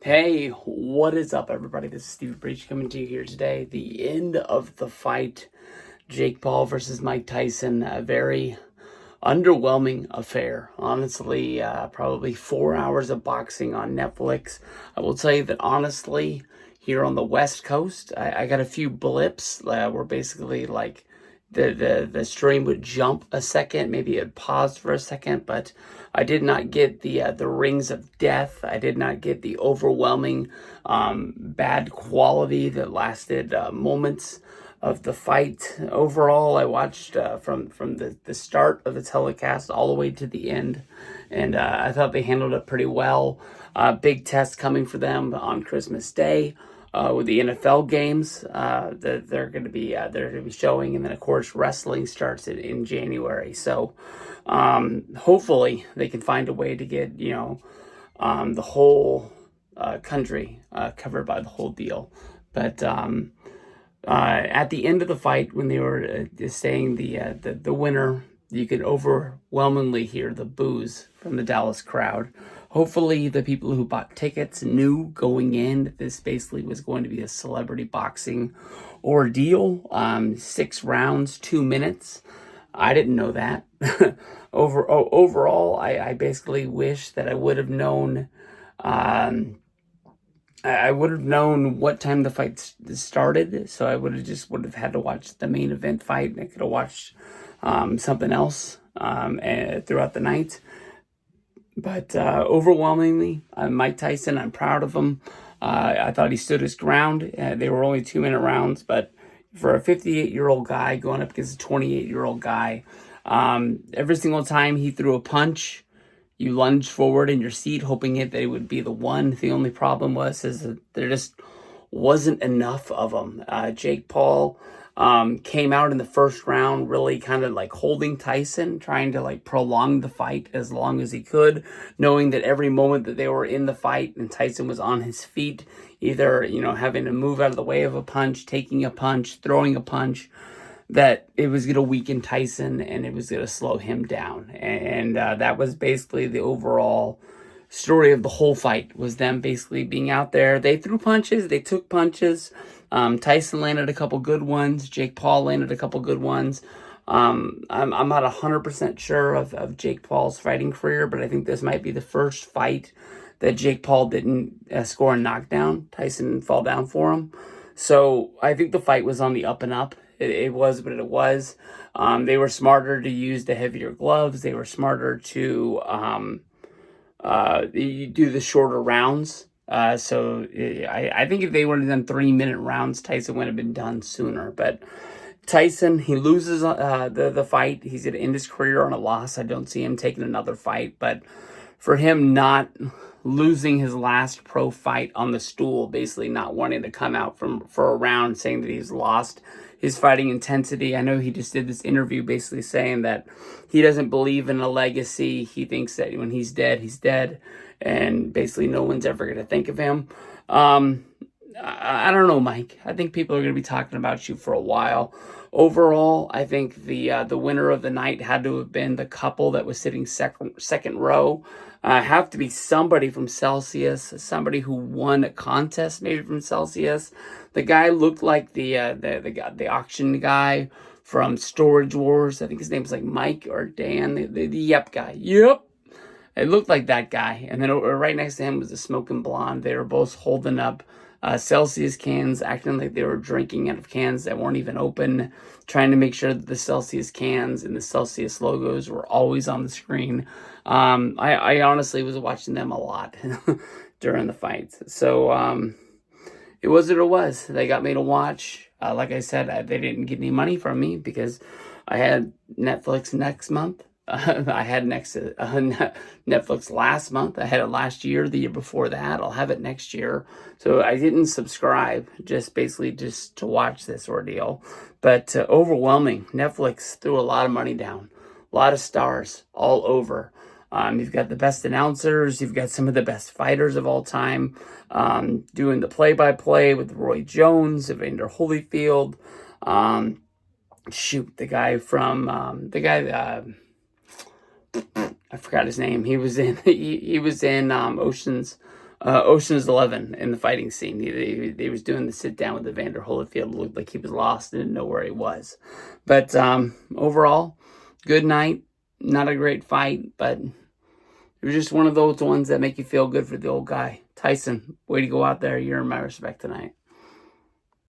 Hey, what is up, everybody? This is Steve Breach coming to you here today. The end of the fight, Jake Paul versus Mike Tyson, a very underwhelming affair. Honestly, probably 4 hours of boxing on Netflix. I will tell you that honestly, here on the West Coast, I got a few blips where basically like the stream would jump a second, maybe it paused for a second, but I did not get the rings of death. I did not get the overwhelming bad quality that lasted moments of the fight. Overall, I watched from the start of the telecast all the way to the end, and I thought they handled it pretty well. Big test coming for them on Christmas Day. With the NFL games that they're going to be showing, and then of course wrestling starts in January. So hopefully they can find a way to get the whole country covered by the whole deal. But at the end of the fight, when they were saying the winner, you could overwhelmingly hear the boos from the Dallas crowd. Hopefully, the people who bought tickets knew going in that this basically was going to be a celebrity boxing ordeal. 6 rounds, 2 minutes. I didn't know that. Overall, I basically wish that I would have known. I would have known what time the fight started, so I would have had to watch the main event fight, and I could have watched something else throughout the night. But overwhelmingly, Mike Tyson, I'm proud of him. I thought he stood his ground. They were only 2-minute rounds, but for a 58-year-old guy going up against a 28-year-old guy, every single time he threw a punch, you lunged forward in your seat, hoping that it would be the one. The only problem is that there just wasn't enough of them. Jake Paul came out in the first round really kind of like holding Tyson, trying to like prolong the fight as long as he could, knowing that every moment that they were in the fight and Tyson was on his feet, either having to move out of the way of a punch, taking a punch, throwing a punch, that it was going to weaken Tyson and it was going to slow him down. And that was basically the overall story of the whole fight, was them basically being out there. They threw punches, they took punches. Tyson landed a couple good ones. Jake Paul landed a couple good ones. I'm not 100% sure of Jake Paul's fighting career, but I think this might be the first fight that Jake Paul didn't score a knockdown. Tyson didn't fall down for him. So I think the fight was on the up and up. It was what it was. They were smarter to use the heavier gloves. They were smarter to do the shorter rounds. So I think if they would have done 3-minute rounds, Tyson would have been done sooner. But Tyson, he loses the fight. He's going to end his career on a loss. I don't see him taking another fight. But for him not losing his last pro fight on the stool, basically not wanting to come out for a round, saying that he's lost his fighting intensity. I know he just did this interview basically saying that he doesn't believe in a legacy. He thinks that when he's dead, and basically no one's ever going to think of him. I don't know, Mike. I think people are going to be talking about you for a while. Overall, I think the winner of the night had to have been the couple that was sitting second row. Have to be somebody from Celsius, somebody who won a contest, maybe from Celsius. The guy looked like the auction guy from Storage Wars. I think his name was like Mike or Dan, the Yep guy. Yep. It looked like that guy. And then right next to him was a smoking blonde. They were both holding up Celsius cans, acting like they were drinking out of cans that weren't even open, trying to make sure that the Celsius cans and the Celsius logos were always on the screen. I honestly was watching them a lot during the fight. So it was what it was. They got me to watch. Like I said, they didn't get any money from me because I had Netflix next month. I had Netflix last month. I had it last year, the year before that. I'll have it next year. So I didn't subscribe, just to watch this ordeal. But overwhelming. Netflix threw a lot of money down. A lot of stars all over. You've got the best announcers. You've got some of the best fighters of all time doing the play-by-play with Roy Jones, Evander Holyfield. The guy from I forgot his name. He was in Ocean's Ocean's 11 in the fighting scene. They was doing the sit down with Evander Holyfield. It looked like he was lost and didn't know where he was. But overall, good night. Not a great fight, but it was just one of those ones that make you feel good for the old guy. Tyson, way to go out there. You're in my respect tonight.